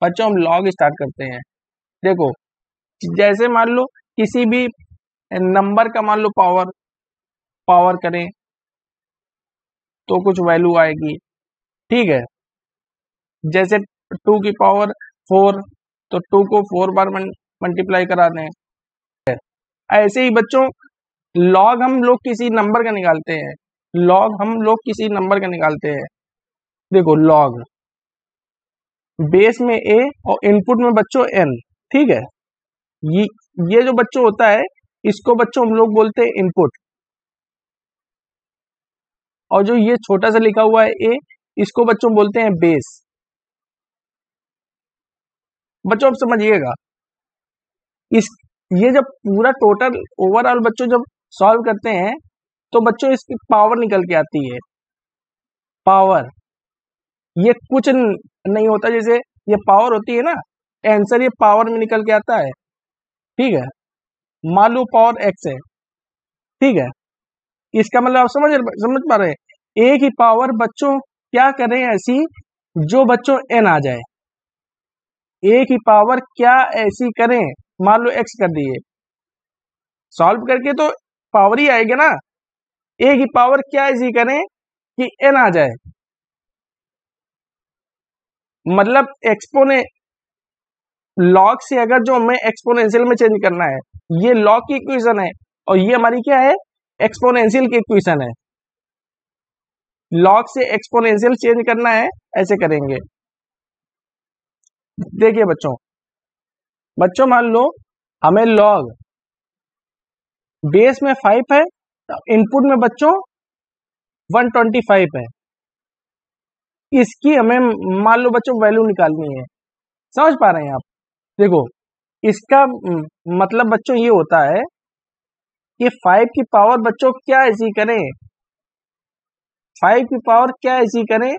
बच्चों हम log start करते हैं। देखो जैसे मान लो किसी भी नंबर का मान लो पावर करें तो कुछ वैल्यू आएगी, ठीक है। जैसे 2 की पावर 4, तो 2 को 4 बार मल्टीप्लाई करा दें। ऐसे ही बच्चों लॉग हम लोग किसी नंबर का निकालते हैं, लॉग हम लोग किसी नंबर का निकालते हैं। देखो लॉग बेस में a और इनपुट में बच्चों n, ठीक है। ये जो बच्चों होता है इसको बच्चों हम लोग बोलते हैं इनपुट, और जो ये छोटा सा लिखा हुआ है a, इसको बच्चों बोलते हैं बेस। बच्चों अब समझिएगा, इस ये जब पूरा टोटल ओवरऑल बच्चों जब सॉल्व करते हैं तो बच्चों इसकी पावर निकल के आती है। पावर ये कुछ नहीं होता, जैसे ये पावर होती है ना, आंसर ये पावर में निकल के आता है, ठीक है। मान लो पावर x है, ठीक है। इसका मतलब आप समझ पा रहे हैं, a की पावर बच्चों क्या करें ऐसी जो बच्चों n आ जाए। a की पावर क्या ऐसी करें, मान लो x कर दिए, सॉल्व करके तो पावर ही आएगी ना। a की पावर क्या ऐसी करें कि n आ जाए, मतलब एक्सपोने लॉग से अगर जो हमें एक्सपोनेंशियल में चेंज करना है, ये लॉग की इक्वेशन है और ये हमारी क्या है, एक्सपोनेंशियल की इक्वेशन है। लॉग से एक्सपोनेंशियल चेंज करना है, ऐसे करेंगे। देखिए बच्चों मान लो हमें लॉग बेस में 5 है, इनपुट में बच्चों 125 है। इसकी हमें मान लो बच्चों वैल्यू निकालनी है, समझ पा रहे हैं आप। देखो इसका मतलब बच्चों ये होता है कि 5 की पावर बच्चों क्या ऐसी करें, 5 की पावर क्या ऐसी करें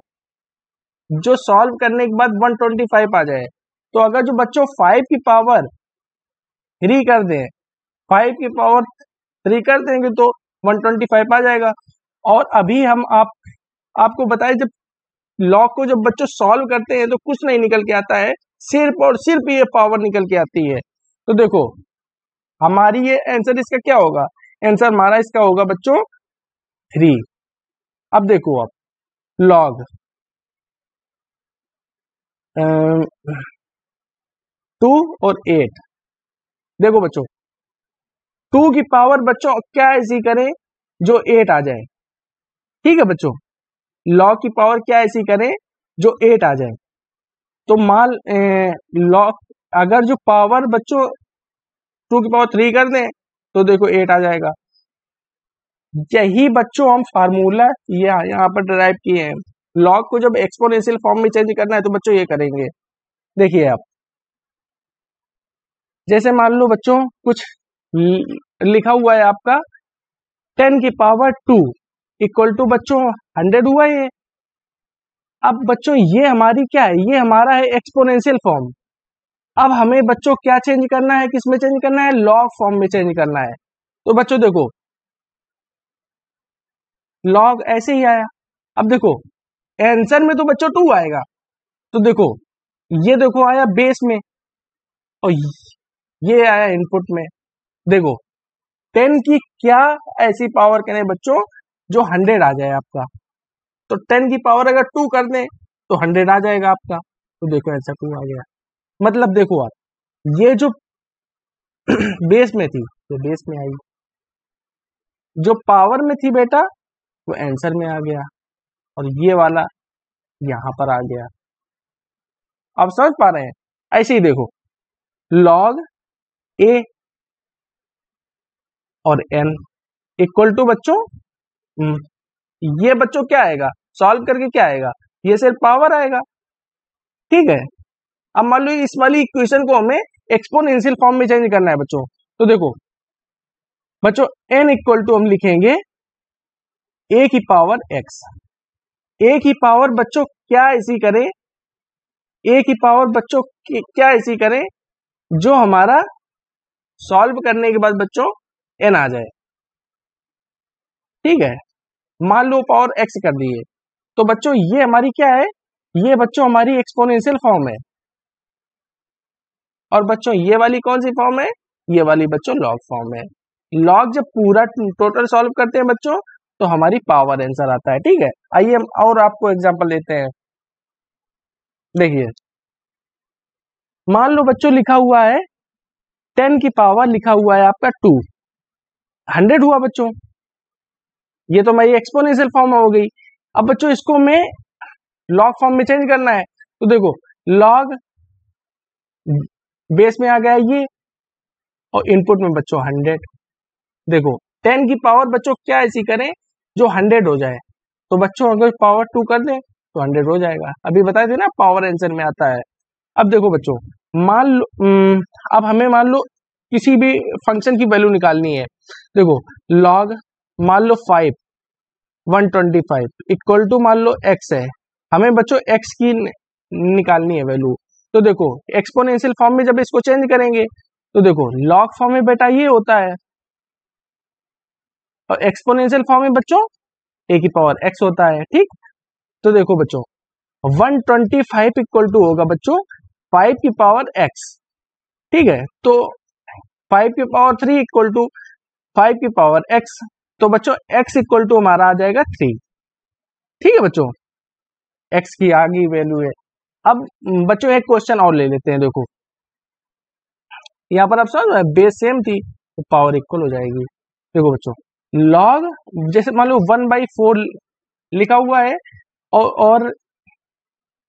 जो सॉल्व करने के बाद 125 आ जाए। तो अगर जो बच्चों 5 की पावर 3 कर दें, 5 की पावर 3 कर देंगे तो 125 आ जाएगा। और अभी हम आपको बताएं, जब लॉग को जब बच्चों सॉल्व करते हैं तो कुछ नहीं निकल के आता है, सिर्फ और सिर्फ ये पावर निकल के आती है। तो देखो हमारी ये आंसर इसका क्या होगा, आंसर हमारा इसका होगा बच्चों 3। अब देखो आप लॉग 2 और 8, देखो बच्चों 2 की पावर बच्चों क्या ऐसी करें जो 8 आ जाए, ठीक है बच्चों। लॉग की पावर क्या ऐसी करें जो 8 आ जाए। तो मान लॉग अगर जो पावर बच्चों 2 की पावर 3 कर दें तो देखो 8 आ जाएगा। यही बच्चों हम फार्मूला यहाँ पर डिराइव किए हैं। लॉग को जब एक्सपोनेंशियल फॉर्म में चेंज करना है तो बच्चों ये करेंगे। देखिए आप, जैसे मान लो बच्चों कुछ लिखा हुआ है आपका 10 की पावर 2 इक्वल टू बच्चों 100 हुआ ये। अब बच्चों ये हमारी क्या है, ये हमारा है एक्सपोनेंशियल फॉर्म। अब हमें बच्चों क्या चेंज करना है, किस में चेंज करना है, लॉग फॉर्म में चेंज करना है। तो बच्चों देखो लॉग ऐसे ही आया। अब देखो आंसर में तो बच्चों 2 आएगा, तो देखो ये देखो आया बेस में और ये आया इनपुट में। देखो 10 की क्या ऐसी पावर करें बच्चों जो 100 आ जाए आपका। तो 10 की पावर अगर 2 कर दें तो 100 आ जाएगा आपका। तो देखो ऐसा 2 आ गया। मतलब देखो आप ये जो बेस में थी तो बेस में आई, जो पावर में थी बेटा वो आंसर में आ गया, और ये वाला यहां पर आ गया। आप समझ पा रहे हैं। ऐसे ही देखो लॉग ए और एन इक्वल टू बच्चों ये बच्चों क्या आएगा, सॉल्व करके क्या आएगा, ये सिर्फ पावर आएगा, ठीक है। अब मान लो इस वाली इक्वेशन को हमें एक्सपोनेंशियल फॉर्म में चेंज करना है बच्चों। तो देखो बच्चों n इक्वल टू हम लिखेंगे a की पावर x। a की पावर बच्चों क्या ऐसी करें, a की पावर बच्चों क्या ऐसी करें जो हमारा सॉल्व करने के बाद बच्चों n आ जाए, ठीक है। मान लो पावर x कर दिए, तो बच्चों ये हमारी क्या है, ये बच्चों हमारी एक्सपोनेंशियल फॉर्म है। और बच्चों ये वाली कौन सी फॉर्म है, ये वाली बच्चों लॉग फॉर्म है। लॉग जब पूरा टोटल सॉल्व करते हैं बच्चों तो हमारी पावर आंसर आता है। ठीक है, आइए हम और आपको एग्जांपल देते हैं। देखिए मान लो बच्चों लिखा हुआ है 10 की पावर लिखा हुआ है आपका 2, 100 हुआ बच्चों, ये तो मेरी एक्सपोनेंशियल फॉर्म हो गई। अब बच्चों इसको मैं लॉग फॉर्म में चेंज करना है, तो देखो लॉग बेस में आ गया ये, और इनपुट में बच्चों 100। देखो 10 की पावर बच्चों क्या ऐसी करें जो 100 हो जाए, तो बच्चों अगर पावर 2 कर दें तो 100 हो जाएगा। अभी बताए थे ना पावर आंसर में आता है। अब देखो बच्चों मान लो अब हमें मान लो किसी भी फंक्शन की वैल्यू निकालनी है। देखो लॉग मान लो 5 125 इक्वल टू मान लो x है, हमें बच्चों x की निकालनी है वैल्यू। तो देखो एक्सपोनेंशियल फॉर्म में जब इसको चेंज करेंगे तो देखो लॉग फॉर्म में बेटा ये होता है, और एक्सपोनेंशियल फॉर्म में बच्चों a की पावर x होता है। ठीक, तो देखो बच्चों 125 इक्वल टू होगा बच्चों 5 की पावर x। ठीक है, तो 5 की पावर 3 इक्वल टू 5 की पावर x, तो बच्चों x इक्वल टू हमारा आ जाएगा 3। ठीक है बच्चों, x की आगे वैल्यू है। अब बच्चों एक क्वेश्चन और ले लेते हैं। देखो यहाँ पर आप समझ बेस सेम थी तो पावर इक्वल हो जाएगी। देखो बच्चों लॉग जैसे मान लो 1/4 लिखा हुआ है और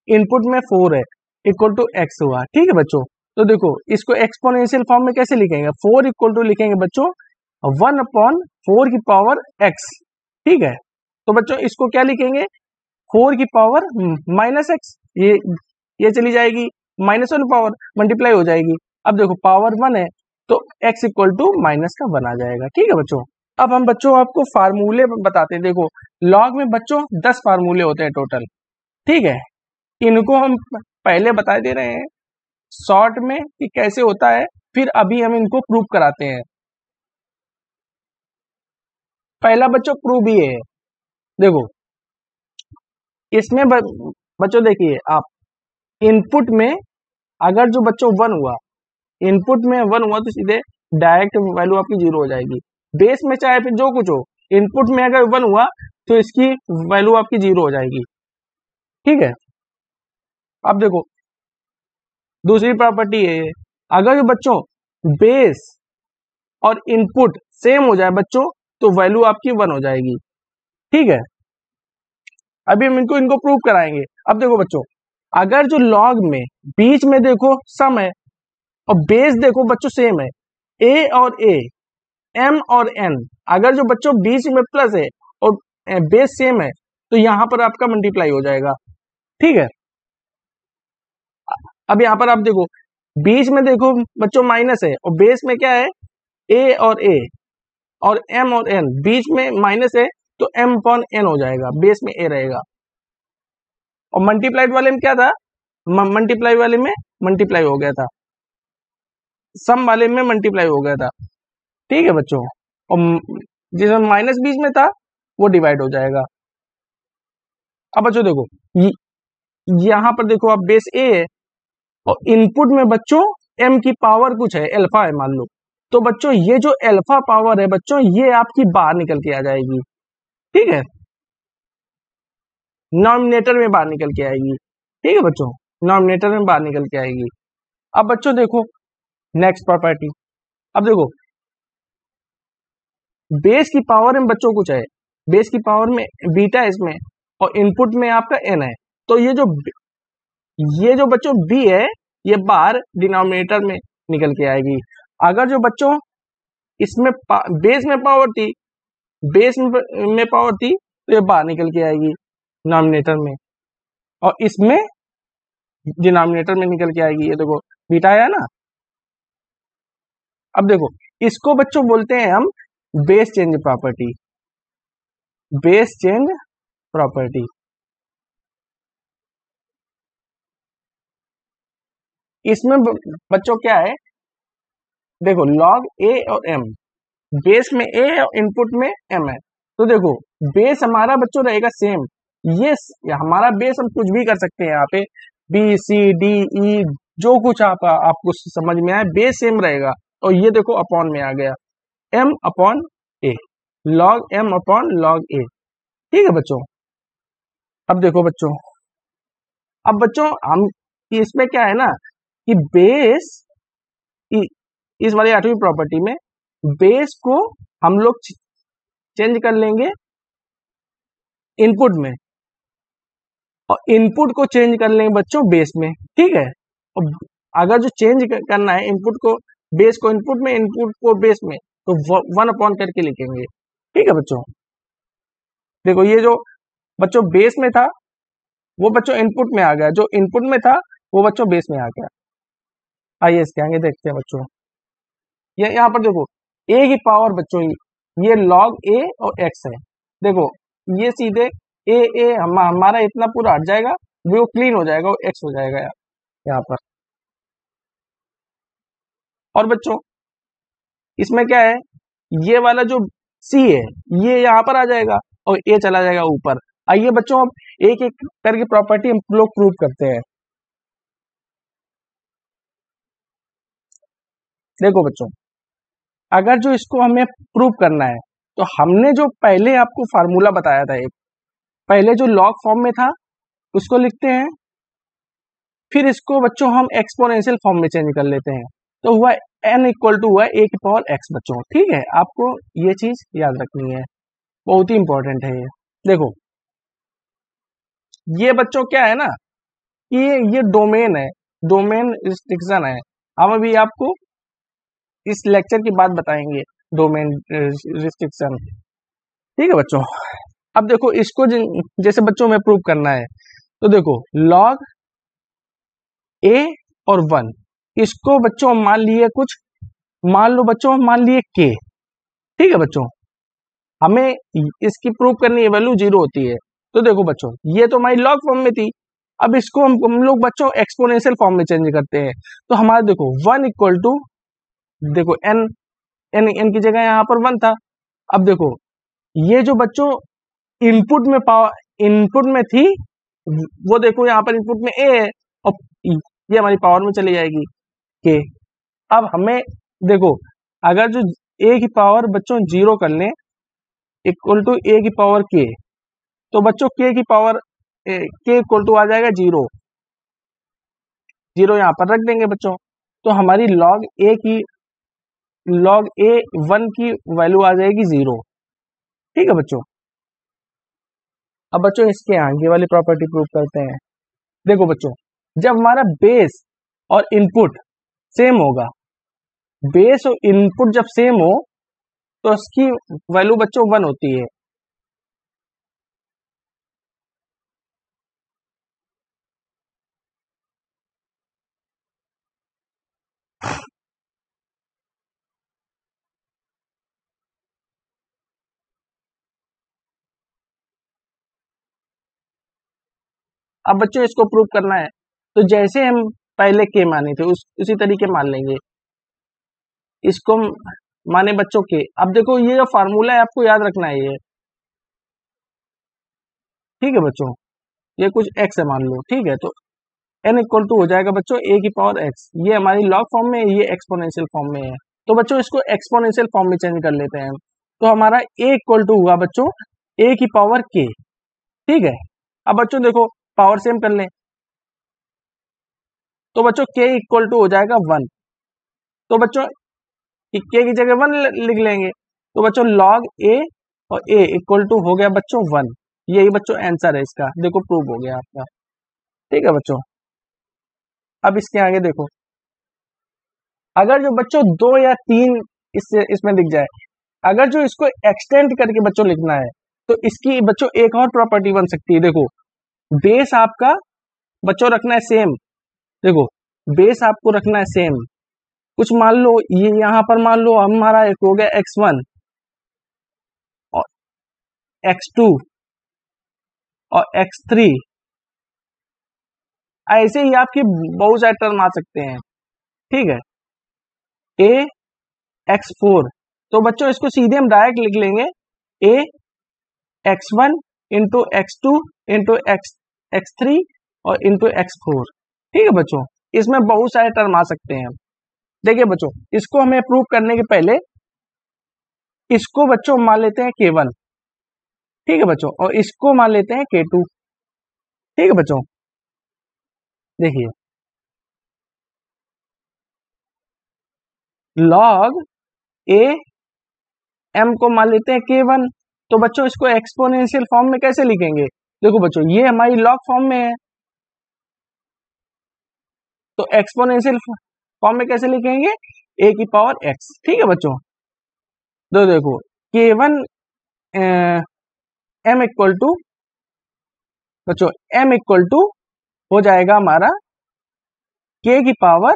इनपुट में 4 है इक्वल टू x हुआ। ठीक है बच्चों, तो देखो इसको एक्सपोनेंशियल फॉर्म में कैसे लिखेंगे, 4 इक्वल टू लिखेंगे बच्चों 1/4 की पावर x। ठीक है, तो बच्चों इसको क्या लिखेंगे 4 की पावर -x, ये चली जाएगी माइनस वाली पावर मल्टीप्लाई हो जाएगी। अब देखो पावर 1 है तो x इक्वल टू -1 आ जाएगा। ठीक है बच्चों, अब हम बच्चों आपको फार्मूले बताते हैं। देखो लॉग में बच्चों 10 फार्मूले होते हैं टोटल। ठीक है, इनको हम पहले बता दे रहे हैं शॉर्ट में कि कैसे होता है, फिर अभी हम इनको प्रूव कराते हैं। पहला बच्चों प्रूव ही है। देखो इसमें बच्चों देखिए आप इनपुट में अगर जो बच्चों 1 हुआ, इनपुट में 1 हुआ तो सीधे डायरेक्ट वैल्यू आपकी 0 हो जाएगी। बेस में चाहे फिर जो कुछ हो, इनपुट में अगर 1 हुआ तो इसकी वैल्यू आपकी 0 हो जाएगी। ठीक है, अब देखो दूसरी प्रॉपर्टी है, अगर जो बच्चों बेस और इनपुट सेम हो जाए बच्चों तो वैल्यू आपकी 1 हो जाएगी। ठीक है, अभी हम इनको प्रूव कराएंगे। अब देखो बच्चों अगर जो लॉग में बीच में देखो सम है और बेस देखो बच्चों सेम है, a और a, m और n, अगर जो बच्चों बीच में प्लस है और बेस सेम है तो यहां पर आपका मल्टीप्लाई हो जाएगा। ठीक है, अब यहां पर आप देखो बीच में देखो बच्चों माइनस है और बेस में क्या है a और m और n, बीच में माइनस है तो m अपॉन n हो जाएगा, बेस में a रहेगा। और मल्टीप्लाइड वाले में क्या था, मल्टीप्लाई वाले में मल्टीप्लाई हो गया था, सम वाले में मल्टीप्लाई हो गया था। ठीक है बच्चों, और जिसमें माइनस बीच में था वो डिवाइड हो जाएगा। अब बच्चों देखो यहां पर देखो आप बेस a है और इनपुट में बच्चों m की पावर कुछ है, अल्फा है मान लो, तो बच्चों ये जो अल्फा पावर है बच्चों ये आपकी बाहर निकल के आ जाएगी। ठीक है, नॉमिनेटर में बाहर निकल के आएगी। ठीक है बच्चों, नॉमिनेटर में बाहर निकल के आएगी। अब बच्चों देखो नेक्स्ट प्रॉपर्टी, अब देखो बेस की पावर में बच्चों कुछ है, बेस की पावर में बीटा है इसमें और इनपुट में आपका n है, तो ये जो बच्चों b है ये बाहर डिनोमिनेटर में निकल के आएगी। अगर जो बच्चों इसमें बेस में पावर थी, बेस में पावर थी तो ये बाहर निकल के आएगी नॉमिनेटर में, और इसमें डिनोमिनेटर में निकल के आएगी। ये देखो बीटा आया ना। अब देखो इसको बच्चों बोलते हैं हम base change property, base change property. इसमें बच्चों क्या है, देखो लॉग a और m, बेस में a और इनपुट में m है, तो देखो बेस हमारा बच्चों रहेगा सेम। ये हमारा बेस हम कुछ भी कर सकते हैं, यहाँ पे b c d e जो कुछ आपको समझ में आए, बेस सेम रहेगा। और ये देखो अपॉन में आ गया, m अपॉन ए, लॉग m अपॉन लॉग ए। ठीक है बच्चों। अब देखो बच्चों, अब बच्चों हम इसमें क्या है ना कि बेस, इस वाली 8वीं प्रॉपर्टी में बेस को हम लोग चेंज कर लेंगे इनपुट में, और इनपुट को चेंज कर लेंगे बच्चों बेस में। ठीक है। और अगर जो चेंज करना है इनपुट को, बेस को इनपुट में, इनपुट को बेस में, तो 1 अपॉन करके लिखेंगे। ठीक है बच्चों। देखो ये जो बच्चों बेस में था वो बच्चों इनपुट में आ गया, जो इनपुट में था वो बच्चों बेस में आ गया। आइए इसके आगे देखते हैं बच्चों। ये यहाँ पर देखो ए की पावर बच्चों, ये लॉग ए और एक्स है। देखो ये सीधे ए हमारा इतना पूरा हट जाएगा, वो क्लीन हो जाएगा, वो एक्स हो जाएगा यहाँ पर। और बच्चों इसमें क्या है, ये वाला जो सी है ये यहाँ पर आ जाएगा और ए चला जाएगा ऊपर। आइए बच्चों अब एक एक करके प्रॉपर्टी हम लोग प्रूव करते हैं। देखो बच्चों, अगर जो इसको हमें प्रूव करना है तो हमने जो पहले आपको फार्मूला बताया था, एक पहले जो लॉग फॉर्म में था उसको लिखते हैं, फिर इसको बच्चों हम एक्सपोनेंशियल फॉर्म में चेंज कर लेते हैं, तो हुआ n इक्वल टू हुआ a की पावर x बच्चों। ठीक है, आपको ये चीज याद रखनी है, बहुत ही इंपॉर्टेंट है ये। देखो ये बच्चों क्या है ना कि ये डोमेन है, डोमेन रिस्ट्रिक्शन है। हम अभी आपको इस लेक्चर की बात बताएंगे डोमेन रिस्ट्रिक्शन। ठीक है बच्चों। अब देखो इसको जैसे बच्चों में प्रूव करना है, तो देखो लॉग ए और 1, इसको बच्चों मान लिए कुछ, मान लो बच्चों मान लिए के। ठीक है बच्चों, हमें इसकी प्रूव करनी है, वैल्यू 0 होती है। तो देखो बच्चों ये तो हमारी लॉग फॉर्म में थी, अब इसको हम लोग बच्चों एक्सपोनेंशियल फॉर्म में चेंज करते हैं। तो हमारा देखो 1 इक्वल टू, देखो n की जगह यहाँ पर 1 था। अब देखो ये जो बच्चों इनपुट में पावर, इनपुट में थी वो देखो यहाँ पर इनपुट में ए है, और ये हमारी पावर में चली जाएगी के। अब हमें देखो अगर जो ए की पावर बच्चों 0 कर लें इक्वल टू ए की पावर के, तो बच्चों के की पावर के इक्वल टू आ जाएगा 0, 0 यहाँ पर रख देंगे बच्चों। तो हमारी लॉग ए 1 की वैल्यू आ जाएगी 0। ठीक है बच्चों। अब बच्चों इसके आगे वाली प्रॉपर्टी प्रूव करते हैं। देखो बच्चों जब हमारा बेस और इनपुट सेम होगा, बेस और इनपुट जब सेम हो तो इसकी वैल्यू बच्चों 1 होती है। अब बच्चों इसको प्रूव करना है, तो जैसे हम पहले के माने थे उसी तरीके मान लेंगे, इसको माने बच्चों के। अब देखो ये जो फार्मूला है आपको याद रखना है ये। ठीक है बच्चों, ये कुछ x है मान लो। ठीक है, तो n इक्वल टू हो जाएगा बच्चों a की पावर x। ये हमारी लॉग फॉर्म में है, ये एक्सपोनेंशियल फॉर्म में है। तो बच्चों इसको एक्सपोनेंशियल फॉर्म में चेंज कर लेते हैं। तो हमारा a इक्वल टू हुआ बच्चों a की पावर k। ठीक है, अब बच्चों देखो पावर सेम कर लें, तो बच्चों k इक्वल टू हो जाएगा 1। तो बच्चों k की जगह 1 लिख लेंगे, तो बच्चों लॉग a और a इक्वल टू हो गया बच्चों 1। यही बच्चों आंसर है इसका, देखो प्रूव हो गया आपका। ठीक है बच्चों। अब इसके आगे देखो, अगर जो बच्चों 2 या 3 इसमें दिख जाए, अगर जो इसको एक्सटेंड करके बच्चों लिखना है, तो इसकी बच्चों एक और प्रॉपर्टी बन सकती है। देखो बेस आपका बच्चों रखना है सेम, देखो बेस आपको रखना है सेम। कुछ मान लो ये यहाँ पर मान लो हमारा एक हो गया x1 और x2 और x3, ऐसे ही आपके बहुत सारे टर्म आ सकते हैं। ठीक है, a x4, तो बच्चों इसको सीधे हम डायरेक्ट लिख लेंगे a x1 into x2 into x3 और इंटू x4। ठीक है बच्चों, इसमें बहुत सारे टर्म आ सकते हैं। देखिए बच्चों, इसको हमें प्रूव करने के पहले इसको बच्चों मान लेते हैं K1, ठीक है बच्चों, और इसको मान लेते हैं K2, ठीक है बच्चों। देखिए log a m को मान लेते हैं K1, तो बच्चों इसको एक्सपोनेंशियल फॉर्म में कैसे लिखेंगे? देखो बच्चों, ये हमारी लॉग फॉर्म में है, तो एक्सपोनेंशियल फॉर्म में कैसे लिखेंगे? a की पावर x, ठीक है बच्चों। तो देखो K1 m इक्वल टू बच्चों m इक्वल टू हो जाएगा हमारा a की पावर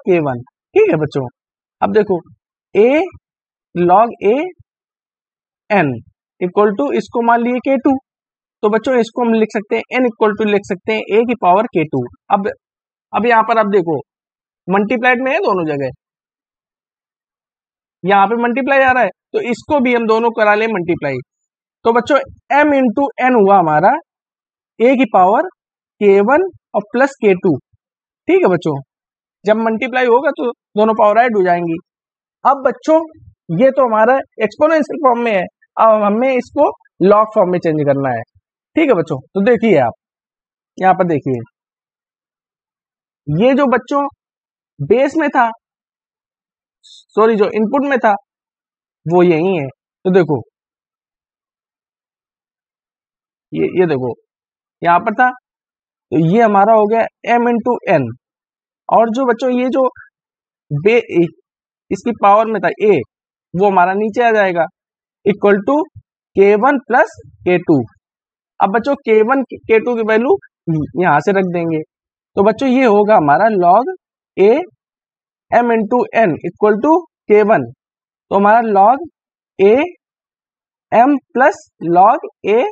K1, ठीक है बच्चों। अब देखो a log a n equal to इसको मान लिए K2, तो बच्चों इसको हम लिख सकते हैं n इक्वल टू लिख सकते हैं a की पावर K2। अब यहाँ पर आप देखो मल्टीप्लाइड में है दोनों जगह, यहाँ पे मल्टीप्लाई आ रहा है, तो इसको भी हम दोनों करा ले मल्टीप्लाई। तो बच्चों m इंटू n हुआ हमारा a की पावर K1 और प्लस K2, ठीक है बच्चों। जब मल्टीप्लाई होगा तो दोनों पावर ऐड हो जाएंगी। अब बच्चों ये तो हमारा एक्सपोनेंशियल फॉर्म में है, अब हमें इसको लॉग फॉर्म में चेंज करना है, ठीक है बच्चों। तो देखिए आप यहाँ पर देखिए, ये जो बच्चों बेस में था, सॉरी जो इनपुट में था वो यही है। तो देखो ये देखो यहाँ पर था, तो ये हमारा हो गया m इंटू n, और जो बच्चों ये जो इसकी पावर में था a, वो हमारा नीचे आ जाएगा equal to K1 plus K2। अब बच्चों K1 K2 की वैल्यू यहां से रख देंगे, तो बच्चों ये होगा हमारा log a m into n equal to K1, तो हमारा log a m plus log a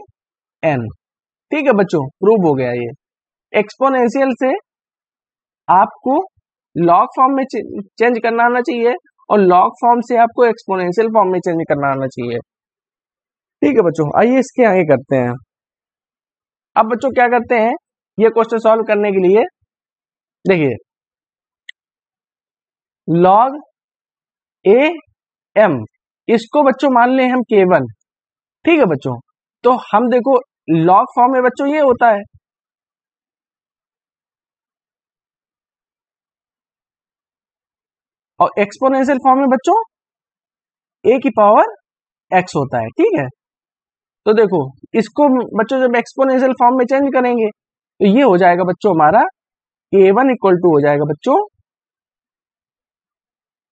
n, ठीक है बच्चों, प्रूव हो गया। ये एक्सपोनेंशियल से आपको लॉग फॉर्म में चेंज करना आना चाहिए, और लॉग फॉर्म से आपको एक्सपोनेंशियल फॉर्म में चेंज करना आना चाहिए, ठीक है बच्चों। आइए इसके आगे करते हैं। अब बच्चों क्या करते हैं, ये क्वेश्चन सॉल्व करने के लिए देखिए log a m, इसको बच्चों मान ले हम K1, ठीक है बच्चों। तो हम देखो लॉग फॉर्म में बच्चों ये होता है, और एक्सपोनेंशियल फॉर्म में बच्चों a की पावर x होता है, ठीक है। तो देखो इसको बच्चों जब एक्सपोनेंशियल फॉर्म में चेंज करेंगे तो ये हो जाएगा बच्चों हमारा K1 इक्वल टू हो जाएगा बच्चों,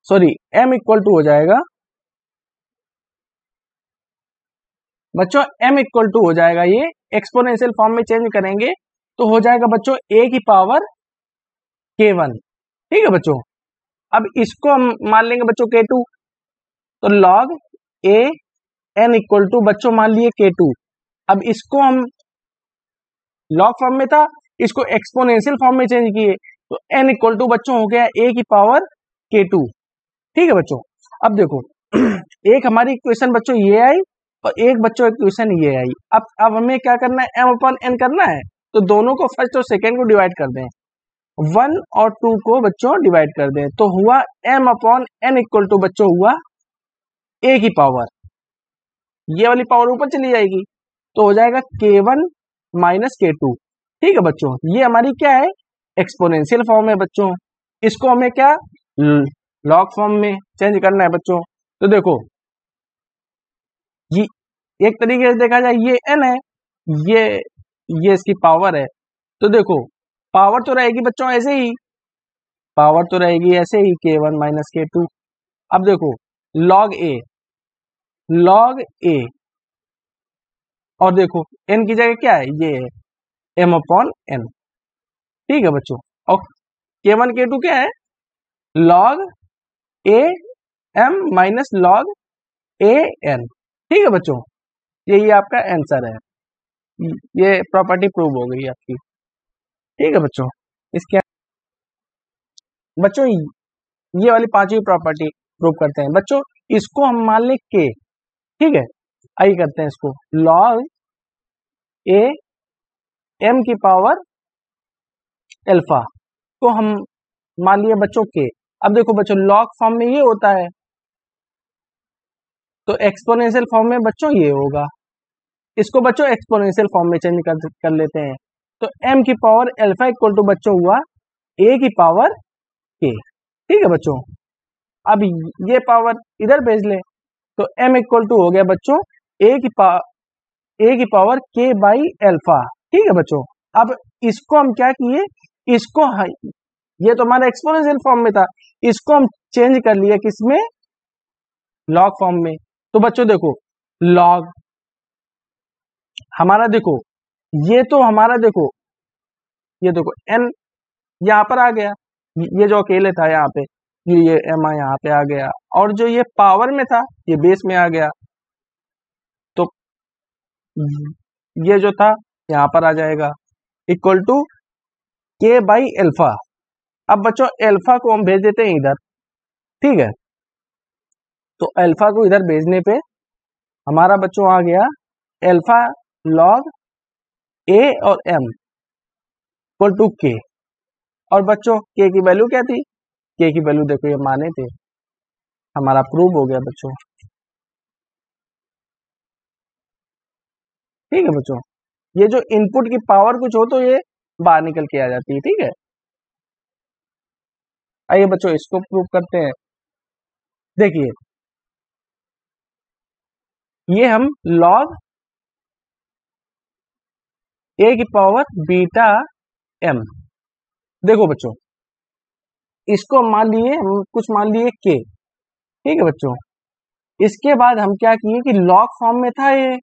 सॉरी m इक्वल टू हो जाएगा बच्चों, m इक्वल टू हो जाएगा, ये एक्सपोनेंशियल फॉर्म में चेंज करेंगे तो हो जाएगा बच्चों a की पावर K1, ठीक है बच्चों। अब इसको हम मान लेंगे बच्चों K2, तो log a n equal to बच्चों मान लिए K2। अब इसको हम लॉग फॉर्म में था, इसको एक्सपोनेंशियल फॉर्म में चेंज किए, तो n इक्वल टू बच्चों हो गया a की पावर K2, ठीक है बच्चों। अब देखो एक हमारी इक्वेशन बच्चों ये आई, और एक बच्चों इक्वेशन ये आई। अब हमें क्या करना है, m अपॉन n करना है, तो दोनों को फर्स्ट और सेकेंड को डिवाइड कर दें, 1 और 2 को बच्चों डिवाइड कर दें, तो हुआ m upon n equal to बच्चों हुआ a की पावर, ये वाली पावर ऊपर चली जाएगी, तो हो जाएगा K1 माइनस K2, ठीक है बच्चों। ये हमारी क्या है, एक्सपोनेंशियल फॉर्म है बच्चों, इसको हमें क्या लॉग फॉर्म में चेंज करना है बच्चों। तो देखो ये एक तरीके से देखा जाए ये n है, ये इसकी पावर है, तो देखो पावर तो रहेगी बच्चों ऐसे ही, पावर तो रहेगी ऐसे ही K1 माइनस K2। अब देखो log a, और देखो n की जगह क्या है, ये है m अपॉन n, ठीक है बच्चों। और K1 K2 क्या है, log a m minus log a n, ठीक है बच्चों। यही आपका आंसर है, ये प्रॉपर्टी प्रूव हो गई आपकी, ठीक है बच्चों। इसके बच्चों ये वाली पांचवी प्रॉपर्टी प्रूव करते हैं बच्चों। इसको हम मान ले k, ठीक है। आइए करते हैं इसको, log a m की पावर एल्फा को हम मान लिए बच्चों के। अब देखो बच्चों लॉग फॉर्म में ये होता है, तो एक्सपोनेंशियल फॉर्म में बच्चों ये होगा। इसको बच्चों एक्सपोनेंशियल फॉर्म में चेंज कर लेते हैं। तो m की पावर एल्फा इक्वल टू बच्चों हुआ a की पावर k। ठीक है बच्चों, अब ये पावर इधर भेज ले, तो m इक्वल टू हो गया बच्चों a की पावर k बाई एल्फा। ठीक है बच्चों, अब इसको हम क्या किए, इसको ये तो हमारा एक्सपोनेंशियल फॉर्म में था, इसको हम चेंज कर लिए किसमें, लॉग फॉर्म में। तो बच्चों देखो लॉग हमारा, देखो ये तो हमारा, देखो ये देखो n यहाँ पर आ गया, ये जो अकेले था यहाँ पे, ये m यहाँ पे आ गया, और जो ये पावर में था ये बेस में आ गया, तो ये जो था यहाँ पर आ जाएगा equal to k by alpha. अब बच्चों एल्फा को हम भेज देते हैं इधर। ठीक है, तो एल्फा को इधर भेजने पे हमारा बच्चों आ गया एल्फा लॉग a और m इक्वल टू k। और बच्चों k की वैल्यू क्या थी, k की वैल्यू देखो ये माने थे, हमारा प्रूव हो गया बच्चों। ठीक है बच्चों, ये जो इनपुट की पावर कुछ हो तो ये बाहर निकल के आ जाती है। ठीक है, आइए बच्चों इसको प्रूव करते हैं। देखिए ये हम लॉग a की पावर बीटा m, देखो बच्चों इसको मान लिए, हम कुछ मान लिए k। ठीक है बच्चों, इसके बाद हम क्या किए कि लॉग फॉर्म में था ये,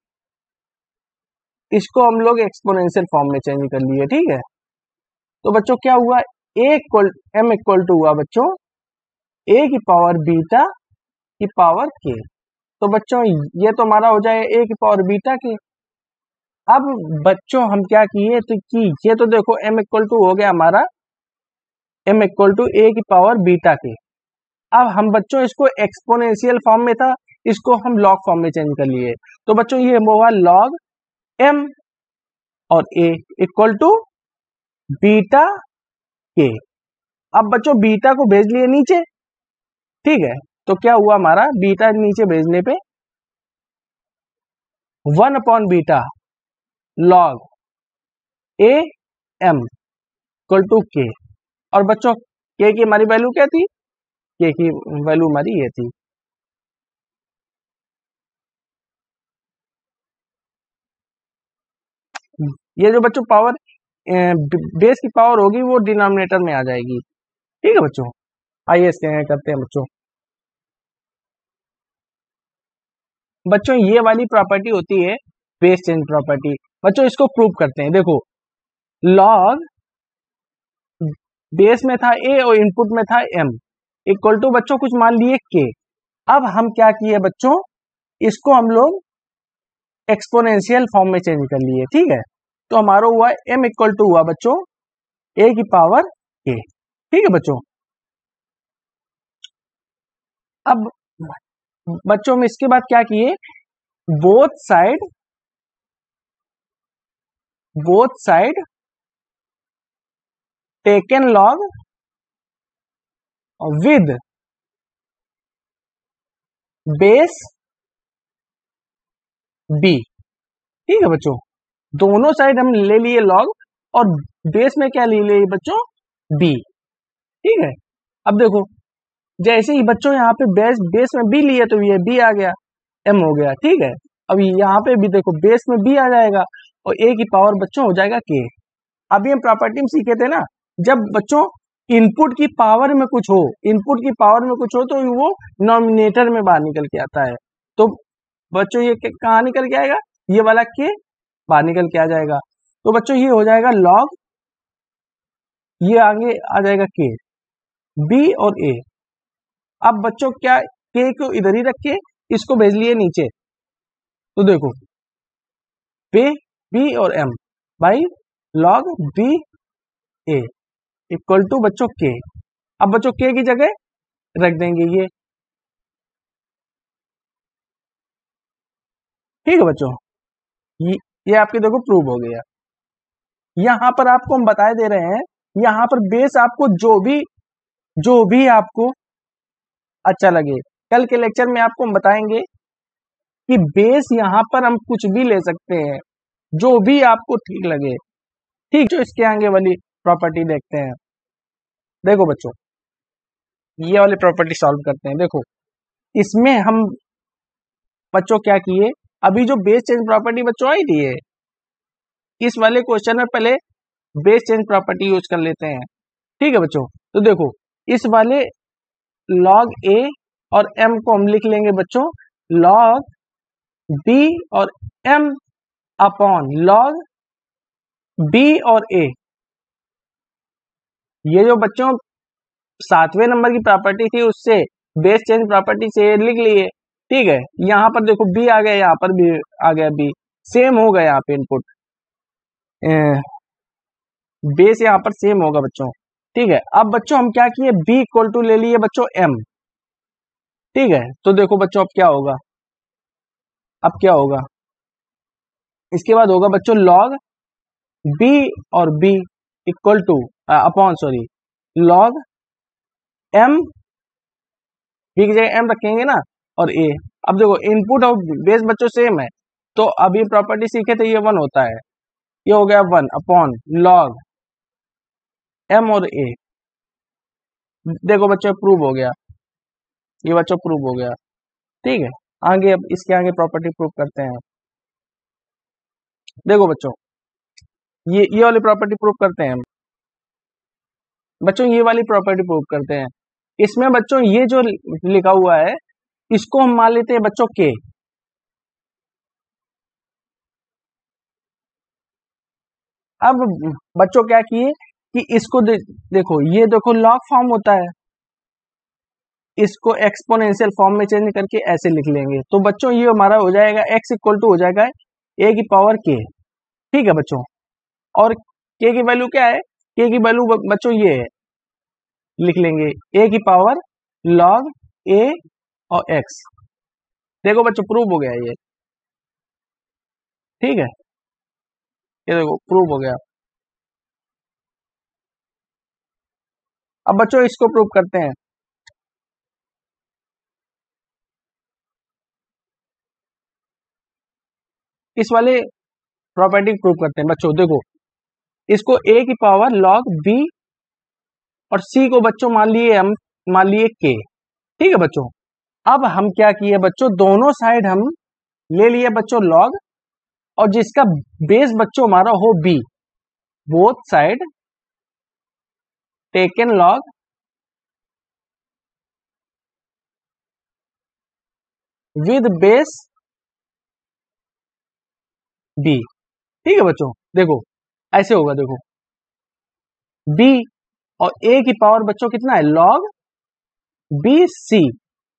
इसको हम लोग एक्सपोनेंशियल फॉर्म में चेंज कर लिए। ठीक है, तो बच्चों क्या हुआ, m इक्वल टू हुआ बच्चों a की पावर बीटा की पावर k। तो बच्चों ये तो हमारा हो जाए a की पावर बीटा k। अब बच्चों हम क्या किए, तो कि ये तो देखो m इक्वल टू हो गया हमारा m इक्वल टू a की पावर बीटा k। अब हम बच्चों इसको एक्सपोनेंशियल फॉर्म में था, इसको हम लॉग फॉर्म में चेंज कर लिए। तो बच्चों ये होगा लॉग m और a equal to beta k। अब बच्चों बीटा को भेज लिए नीचे। ठीक है, तो क्या हुआ हमारा, बीटा नीचे भेजने पे 1 upon beta log a m equal to k। और बच्चों k की हमारी वैल्यू क्या थी, k की वैल्यू हमारी ये थी। ये जो बच्चों पावर बेस की पावर होगी वो डिनोमिनेटर में आ जाएगी। ठीक है बच्चों, आइए इसके करते हैं बच्चों। बच्चों ये वाली प्रॉपर्टी होती है बेस चेंज प्रॉपर्टी। बच्चों इसको प्रूव करते हैं। देखो लॉग बेस में था a और इनपुट में था m इक्वल टू बच्चों कुछ मान लिए k। अब हम क्या किए बच्चों, इसको हम लोग एक्सपोनेंशियल फॉर्म में चेंज कर लिए। ठीक है, तो हमारा हुआ m इक्वल टू हुआ बच्चों a की पावर k। ठीक है बच्चों, अब बच्चों में इसके बाद क्या किए, both side taken log with base b। ठीक है बच्चों, दोनों साइड हम ले लिए लॉग और बेस में क्या ले लिए बच्चों, b। ठीक है, अब देखो जैसे ही बच्चों यहाँ पे बेस में b लिए तो ये b आ गया, m हो गया। ठीक है, अब यहाँ पे भी देखो बेस में b आ जाएगा और a की पावर बच्चों हो जाएगा k। अभी हम प्रॉपर्टी में सीखे थे ना, जब बच्चों इनपुट की पावर में कुछ हो, तो वो नॉमिनेटर में बाहर निकल के आता है। तो बच्चों ये कहाँ निकल के आएगा, ये वाला के बाहर निकल के आ जाएगा। तो बच्चों ये हो जाएगा लॉग, ये आगे आ जाएगा के, बी और ए। अब बच्चों क्या, के को इधर ही रख के इसको भेज लिए नीचे, तो देखो बी और m by log b a equal to बच्चों के। अब बच्चों के की जगह रख देंगे ये। ठीक है बच्चों, ये आपके देखो प्रूव हो गया। यहां पर आपको हम बताए दे रहे हैं यहाँ पर बेस आपको जो भी आपको अच्छा लगे। कल के लेक्चर में आपको हम बताएंगे कि बेस यहाँ पर हम कुछ भी ले सकते हैं, जो भी आपको ठीक लगे। ठीक, जो इसके आगे वाली प्रॉपर्टी देखते हैं। देखो बच्चों, ये वाली प्रॉपर्टी सॉल्व करते हैं। देखो इसमें हम बच्चों क्या किए, अभी जो बेस चेंज प्रॉपर्टी बच्चों आई थी, इस वाले क्वेश्चन में पहले बेस चेंज प्रॉपर्टी यूज कर लेते हैं। ठीक है बच्चों, तो देखो इस वाले log a और m को हम लिख लेंगे बच्चों log b और m अपॉन log b और a। ये जो बच्चों 7वें नंबर की प्रॉपर्टी थी उससे बेस चेंज प्रॉपर्टी से लिख लिए। ठीक है, यहाँ पर देखो b आ गया, यहाँ पर भी आ गया b, सेम होगा यहाँ पे इनपुट, बेस यहाँ पर सेम होगा बच्चों। ठीक है, अब बच्चों हम क्या किए, b इक्वल टू ले लिए बच्चों m। ठीक है, तो देखो बच्चों अब क्या होगा, इसके बाद होगा बच्चों log b और b equal two upon log m, b की जगह m रखेंगे ना, और a। अब देखो इनपुट और बेस बच्चों सेम है, तो अभी प्रॉपर्टी सीखे थे ये 1 होता है, ये हो गया 1 अपॉन log m और a। देखो बच्चों प्रूव हो गया, ये बच्चों प्रूव हो गया। ठीक है, आगे अब इसके आगे प्रॉपर्टी प्रूव करते हैं। देखो बच्चों ये वाली प्रॉपर्टी प्रूव करते हैं बच्चों, ये वाली प्रॉपर्टी प्रूव करते हैं। इसमें बच्चों ये जो लिखा हुआ है इसको हम मान लेते हैं बच्चों के। अब बच्चों क्या किए कि इसको देखो, ये देखो लॉग फॉर्म होता है, इसको एक्सपोनेंशियल फॉर्म में चेंज करके ऐसे लिख लेंगे। तो बच्चों ये हमारा हो जाएगा x इक्वल टू हो जाएगा a की पावर k। ठीक है बच्चों, और k की वैल्यू क्या है, k की वैल्यू बच्चों ये है, लिख लेंगे a की पावर log a और x। देखो बच्चों प्रूव हो गया ये। ठीक है, ये देखो प्रूव हो गया। अब बच्चों इसको प्रूव करते हैं। इस वाले प्रॉपर्टी प्रूव करते हैं बच्चों। देखो इसको a की पावर log b और c को बच्चों मान लिए k। ठीक है बच्चों, अब हम क्या किए बच्चों, दोनों साइड हम ले लिए बच्चों log, और जिसका बेस बच्चों हमारा हो b, both side taken log with base b। ठीक है बच्चों, देखो ऐसे होगा, देखो b और a की पावर बच्चों कितना है log bc।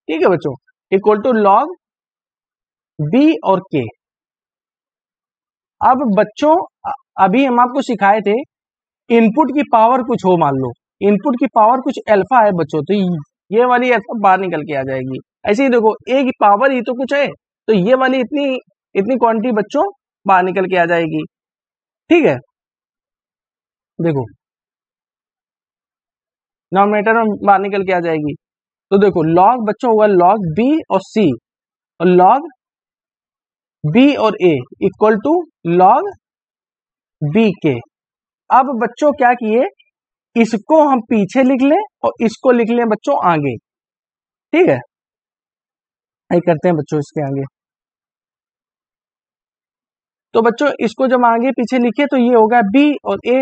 ठीक है बच्चों, इक्वल टू log b और k। अब बच्चों अभी हम आपको सिखाए थे इनपुट की पावर कुछ हो, मान लो इनपुट की पावर कुछ अल्फा है बच्चों, तो ये वाली अल्फा बाहर निकल के आ जाएगी। ऐसे ही देखो a की पावर ही तो कुछ है, तो ये वाली इतनी क्वांटिटी बच्चों बाहर निकल के आ जाएगी। ठीक है, देखो डिनोमिनेटर में बाहर निकल के आ जाएगी। तो देखो log बच्चों होगा log b और c, और log b और a equal to log b के। अब बच्चों क्या किए, इसको हम पीछे लिख लें और इसको लिख लें बच्चों आगे। ठीक है, ये करते हैं बच्चों इसके आगे। तो बच्चों इसको जब आगे पीछे लिखे तो ये होगा b और a,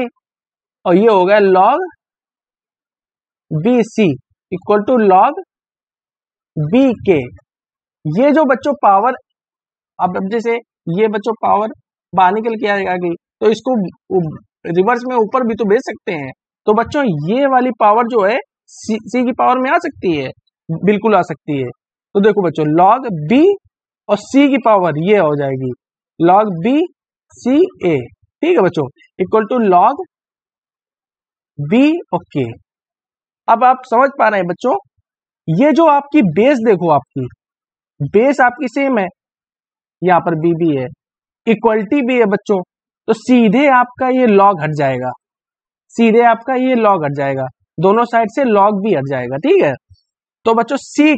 और ये होगा log bc equal to log b के। ये जो बच्चों पावर, अब जैसे ये बच्चों पावर बाहर निकल के आ गई, तो इसको रिवर्स में ऊपर भी तो भेज सकते हैं। तो बच्चों ये वाली पावर जो है सी की पावर में आ सकती है, बिल्कुल आ सकती है। तो देखो बच्चों log b और c की पावर ये हो जाएगी log b c a। ठीक है बच्चों, इक्वल टू log b और k। अब आप समझ पा रहे हैं बच्चों, ये जो आपकी बेस देखो, आपकी बेस आपकी सेम है, यहाँ पर b भी है, इक्वलिटी भी है बच्चों, तो सीधे आपका ये log हट जाएगा, सीधे आपका ये लॉग हट जाएगा, दोनों साइड से लॉग भी हट जाएगा, ठीक है। तो बच्चों c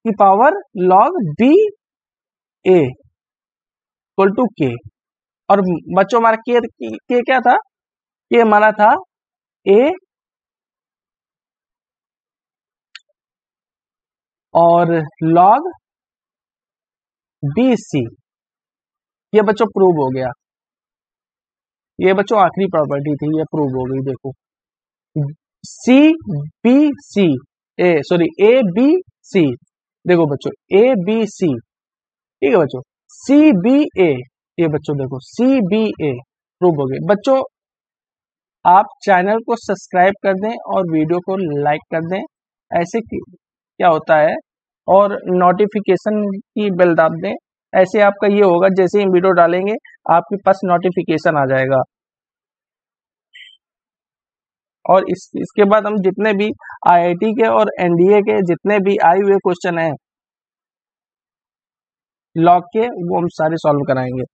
की power log b a equal to k, और बच्चों हमारा k क्या था, k हमारा था a और log bc। ये बच्चों प्रूव हो गया, ये बच्चों आखिरी प्रॉपर्टी थी, ये प्रूव हो गई। देखो ए बी सी, देखो बच्चों ए बी सी, ठीक है बच्चों, सी बी ए, ये बच्चों देखो सी बी ए प्रूव हो गई। बच्चों आप चैनल को सब्सक्राइब कर दें और वीडियो को लाइक कर दें, ऐसे क्या होता है, और नोटिफिकेशन की बेल दाब दें, ऐसे आपका ये होगा जैसे ही वीडियो डालेंगे आपके पास नोटिफिकेशन आ जाएगा। और इसके बाद हम जितने भी आईआईटी के और एनडीए के जितने भी आए हुए क्वेश्चन हैं लॉग के, वो हम सारे सॉल्व कराएंगे।